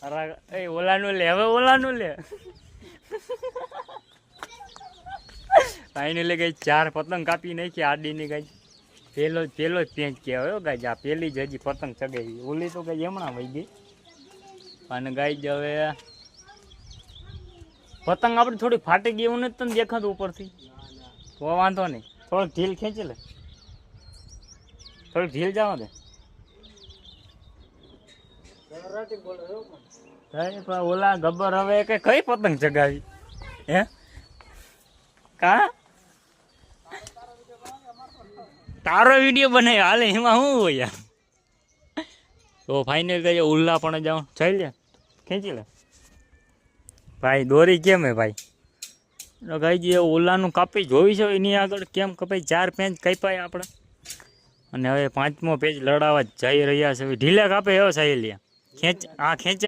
અરે એ ઓલાનું લે, હવે ઓલાનું લે. ફાઇનલી ગઈ 4 પતંગ કાપી નાખી આડીની ગઈ. પેલો જ પેંચ કહેવાય ગાય. આ પેલી જ હજી પતંગ ચગાવી. ઓલી તો ગઈ હમણાં વહી ગઈ. અને ગાય જ હવે પતંગ આપણે થોડી ફાટી ગઈ એવું નથી તને દેખાતું ઉપરથી? તો વાંધો નહીં, થોડોક ઢીલ ખેંચી લે, થોડીક ઢીલ જવા દે. ઓલા ગબ્બર હવે કે કઈ પતંગ ચગાવી હે? કા તારો વિડીયો બનાવ્યો હાલે એમાં શું હોય યાર? તો ફાઇનલ કહીએ ઉલ્લા પણ જાઉં જઈ લે, ખેંચી લે ભાઈ. દોરી કેમ હે ભાઈ? ગાઈ જે ઓલાનું કાપી જોઈ છે એની આગળ કેમ કપાઈ? 4 પેંચ કાપાય આપણે. અને હવે 5મો પેજ લડાવવા જઈ રહ્યા છે. ઢીલે કાપે એવો સાહેલિયા ખેંચ, આ ખેંચે